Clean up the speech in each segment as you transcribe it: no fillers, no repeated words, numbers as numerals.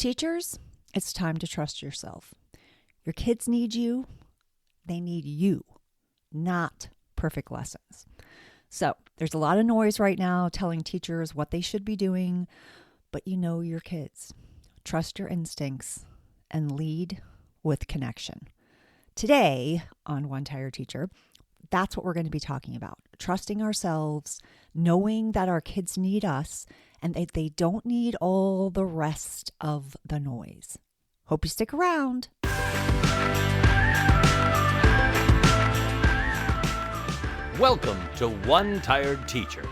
Teachers, it's time to trust yourself. Your kids need you. They need you, not perfect lessons. So there's a lot of noise right now telling teachers what they should be doing, but you know your kids. Trust your instincts and lead with connection. Today on One Tired Teacher, that's what we're going to be talking about. Trusting ourselves, knowing that our kids need us and that they don't need all the rest of the noise. Hope you stick around. Welcome to One Tired Teacher.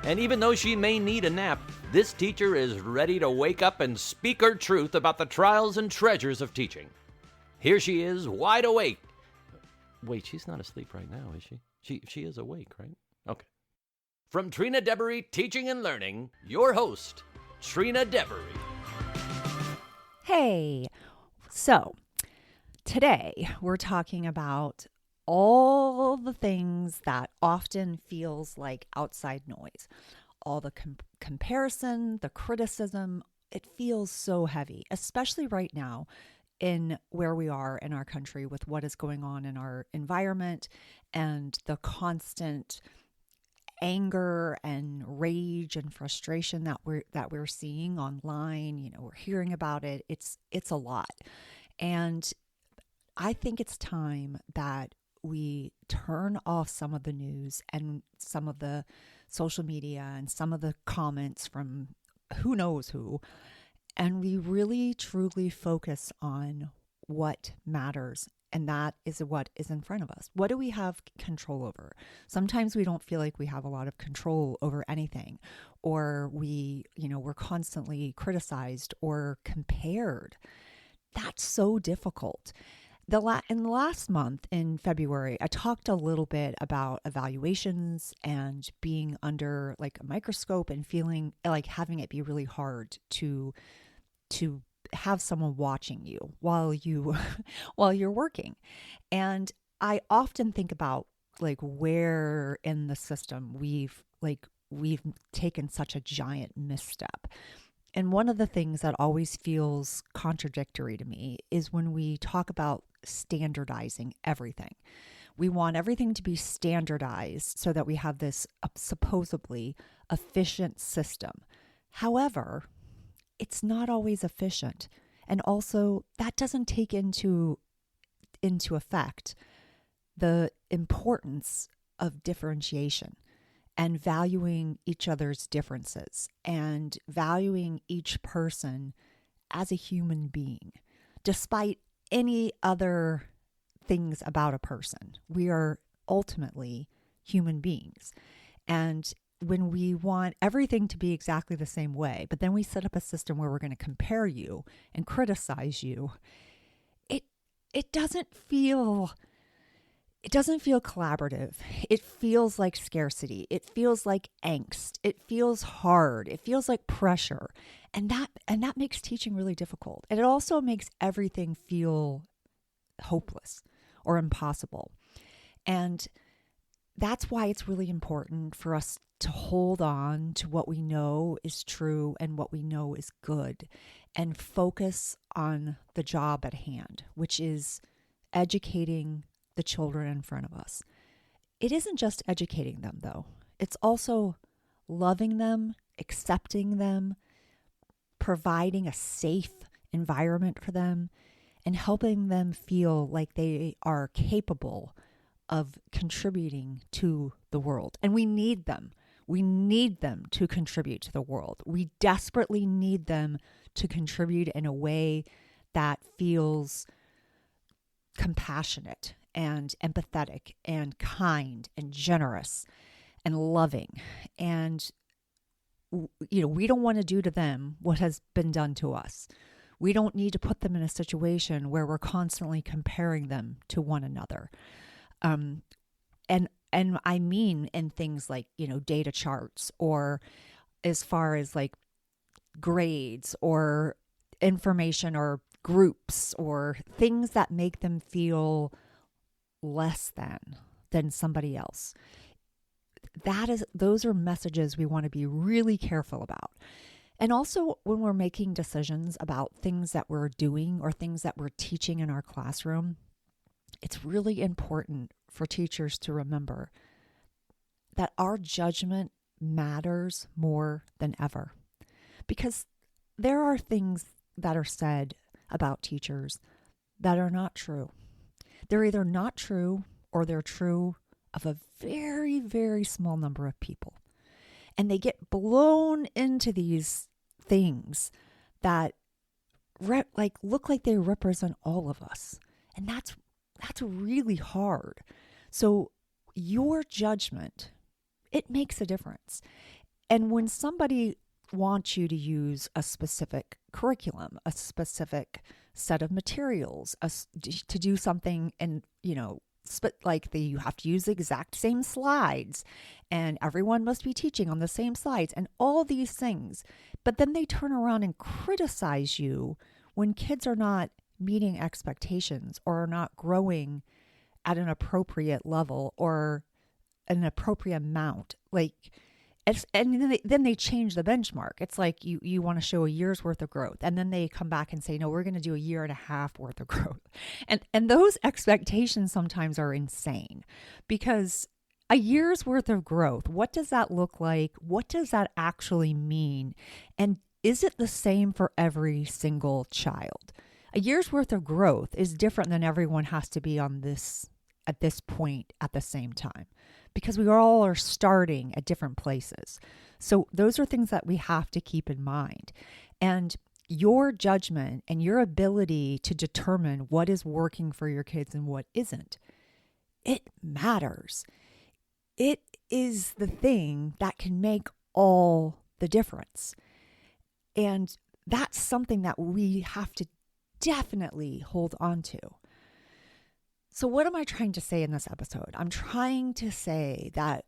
And even though she may need a nap, this teacher is ready to wake up and speak her truth about the trials and treasures of teaching. Here she is, wide awake. Wait, she's not asleep right now, is she? She is awake, right? Okay. From Trina Debery Teaching and Learning, your host, Trina Debery. Hey, so today we're talking about all the things that often feels like outside noise. All the comparison, the criticism, it feels so heavy, especially right now in where we are in our country with what is going on in our environment and the constant anger and rage and frustration that we're seeing online. You know, we're hearing about it. It's a lot. And I think it's time that we turn off some of the news and some of the social media and some of the comments from who knows who, and we really truly focus on what matters. And that is what is in front of us. What do we have control over? Sometimes we don't feel like we have a lot of control over anything, or we're constantly criticized or compared. That's so difficult. In the last month, in February, I talked a little bit about evaluations and being under like a microscope and feeling like having it be really hard to have someone watching you while you're working. And I often think about like where in the system we've taken such a giant misstep. And one of the things that always feels contradictory to me is when we talk about standardizing everything. We want everything to be standardized so that we have this supposedly efficient system. However, it's not always efficient. And also, that doesn't take into effect the importance of differentiation and valuing each other's differences and valuing each person as a human being, despite any other things about a person. We are ultimately human beings. And when we want everything to be exactly the same way, but then we set up a system where we're going to compare you and criticize you, it doesn't feel collaborative. It feels like scarcity. It feels like angst. It feels hard. It feels like pressure. And that makes teaching really difficult. And it also makes everything feel hopeless or impossible. And that's why it's really important for us to hold on to what we know is true and what we know is good and focus on the job at hand, which is educating the children in front of us. It isn't just educating them, though. It's also loving them, accepting them, providing a safe environment for them, and helping them feel like they are capable of contributing to the world. And we need them. We need them to contribute to the world. We desperately need them to contribute in a way that feels compassionate and empathetic and kind and generous and loving. And, we don't want to do to them what has been done to us. We don't need to put them in a situation where we're constantly comparing them to one another. And I mean in things like, data charts, or as far as like grades or information or groups or things that make them feel less than somebody else. Those are messages we want to be really careful about. And also when we're making decisions about things that we're doing or things that we're teaching in our classroom, it's really important for teachers to remember that our judgment matters more than ever. Because there are things that are said about teachers that are not true. They're either not true or they're true of a very, very small number of people. And they get blown into these things that look like they represent all of us. And that's really hard. So your judgment, it makes a difference. And when somebody wants you to use a specific curriculum, a specific set of materials, to do something, and you have to use the exact same slides and everyone must be teaching on the same slides and all these things. But then they turn around and criticize you when kids are not meeting expectations or are not growing at an appropriate level or an appropriate amount. And then they change the benchmark. It's like you want to show a year's worth of growth. And then they come back and say, no, we're going to do a year and a half worth of growth. And those expectations sometimes are insane, because a year's worth of growth, what does that look like? What does that actually mean? And is it the same for every single child? A year's worth of growth is different than everyone has to be at this point at the same time, because we all are starting at different places. So those are things that we have to keep in mind. And your judgment and your ability to determine what is working for your kids and what isn't, it matters. It is the thing that can make all the difference. And that's something that we have to definitely hold on to. So what am I trying to say in this episode? I'm trying to say that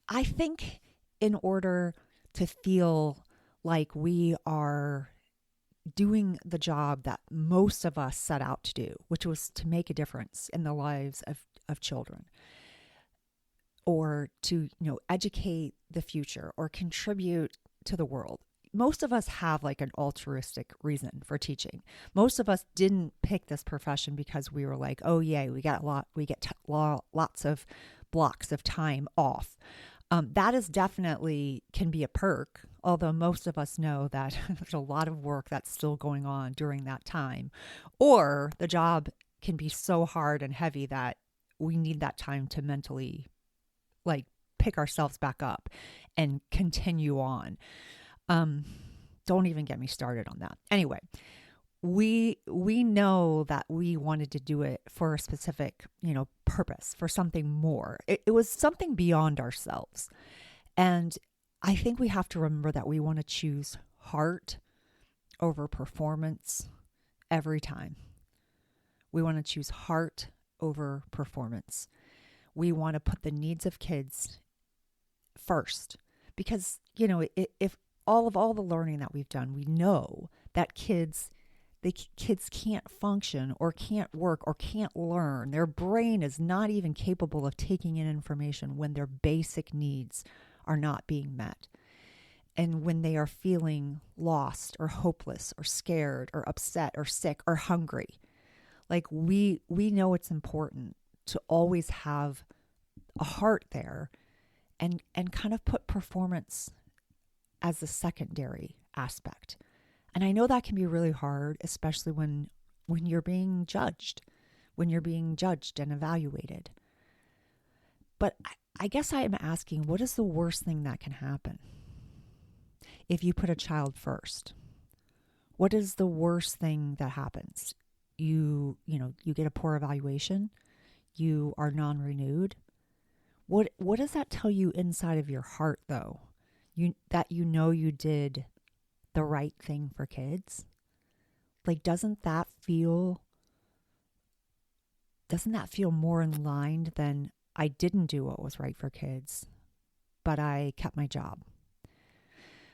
I think in order to feel like we are doing the job that most of us set out to do, which was to make a difference in the lives of children, or to, educate the future or contribute to the world. Most of us have like an altruistic reason for teaching. Most of us didn't pick this profession because we were like, oh yay, we get lots of blocks of time off. That is definitely can be a perk, although most of us know that there's a lot of work that's still going on during that time, or the job can be so hard and heavy that we need that time to mentally pick ourselves back up and continue on. Don't even get me started on that. Anyway, we know that we wanted to do it for a specific, purpose, for something more. It was something beyond ourselves. And I think we have to remember that we want to choose heart over performance every time. We want to choose heart over performance. We want to put the needs of kids first, because, if all the learning that we've done, we know that kids can't function or can't work or can't learn. Their brain is not even capable of taking in information when their basic needs are not being met. And when they are feeling lost or hopeless or scared or upset or sick or hungry. We know it's important to always have a heart there and kind of put performance as the secondary aspect. And I know that can be really hard, especially when you're being judged, and evaluated. But I guess I am asking, what is the worst thing that can happen if you put a child first? What is the worst thing that happens? You get a poor evaluation. You are non-renewed. What does that tell you inside of your heart, though? That you did the right thing for kids? Doesn't that feel more in line than I didn't do what was right for kids, but I kept my job?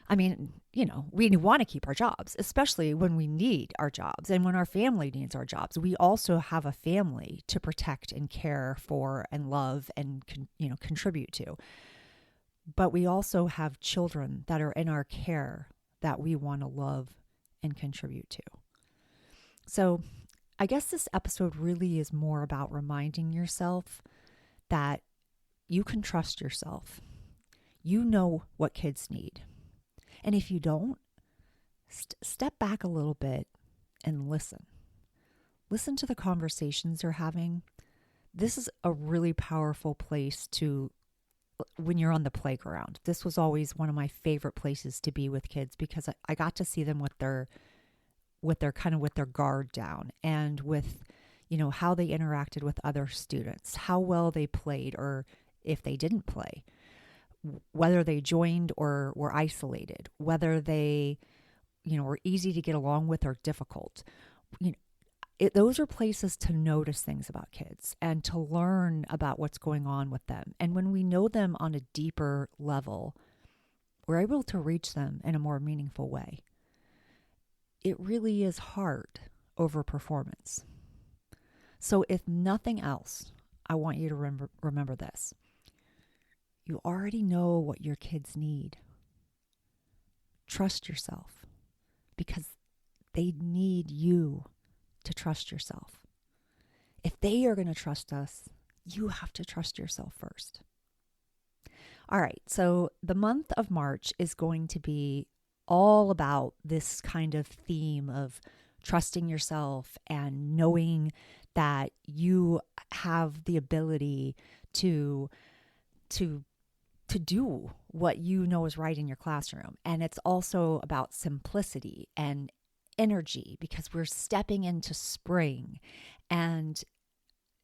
I mean, we want to keep our jobs, especially when we need our jobs and when our family needs our jobs. We also have a family to protect and care for and love and, contribute to. but we also have children that are in our care that we want to love and contribute to. So I guess this episode really is more about reminding yourself that you can trust yourself. You know what kids need. And if you don't, step back a little bit and listen. Listen to the conversations they're having. This is a really powerful place to, when you're on the playground. This was always one of my favorite places to be with kids because I got to see them with their guard down and with, how they interacted with other students, how well they played or if they didn't play, whether they joined or were isolated, whether they, were easy to get along with or difficult. Those are places to notice things about kids and to learn about what's going on with them. And when we know them on a deeper level, we're able to reach them in a more meaningful way. It really is hard over performance. So if nothing else, I want you to remember this. You already know what your kids need. Trust yourself because they need you to trust yourself. If they are going to trust us, you have to trust yourself first. All right, so the month of March is going to be all about this kind of theme of trusting yourself and knowing that you have the ability to do what you know is right in your classroom. And it's also about simplicity and energy because we're stepping into spring, and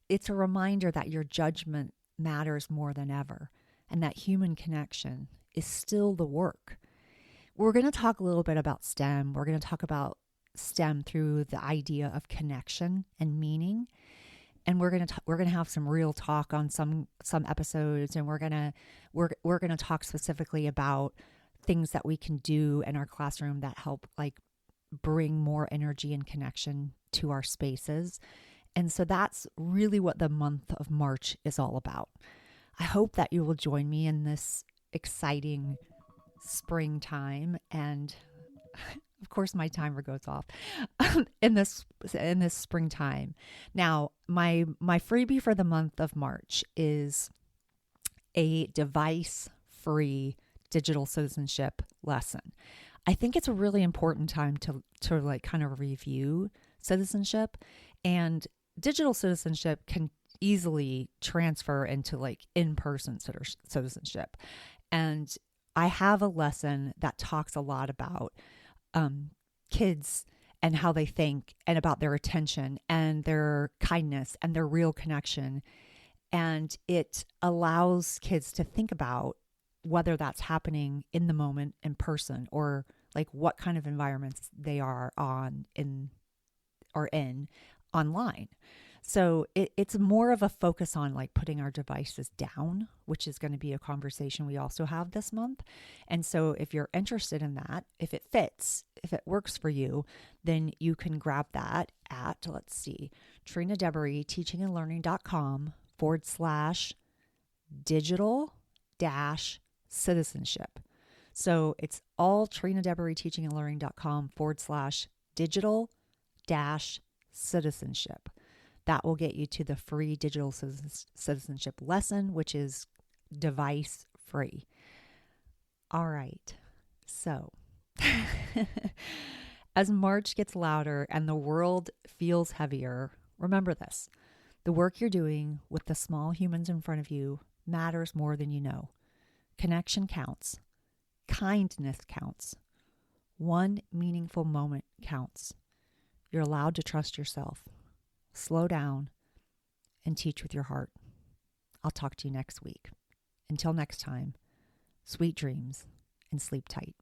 it's a reminder that your judgment matters more than ever and that human connection is still the work. We're going to talk a little bit about STEM. We're going to talk about STEM through the idea of connection and meaning. And we're going to have some real talk on some episodes, and we're going to talk specifically about things that we can do in our classroom that help bring more energy and connection to our spaces. And so that's really what the month of March is all about. I hope that you will join me in this exciting springtime, and of course my timer goes off in this springtime. Now, my freebie for the month of March is a device-free digital citizenship lesson. I think it's a really important time to kind of review citizenship, and digital citizenship can easily transfer into in-person citizenship. And I have a lesson that talks a lot about kids and how they think and about their attention and their kindness and their real connection. And it allows kids to think about whether that's happening in the moment in person or what kind of environments they are in online. So it's more of a focus on putting our devices down, which is going to be a conversation we also have this month. And so if you're interested in that, if it fits, if it works for you, then you can grab that at, Trina Debery, teachandlearning.com/digital-citizenship. So it's all Trina Debery, teachandlearning.com/digital-citizenship. That will get you to the free digital citizenship lesson, which is device free. All right. So as March gets louder and the world feels heavier, remember this. The work you're doing with the small humans in front of you matters more than you know. Connection counts. Kindness counts. One meaningful moment counts. You're allowed to trust yourself. Slow down and teach with your heart. I'll talk to you next week. Until next time, sweet dreams and sleep tight.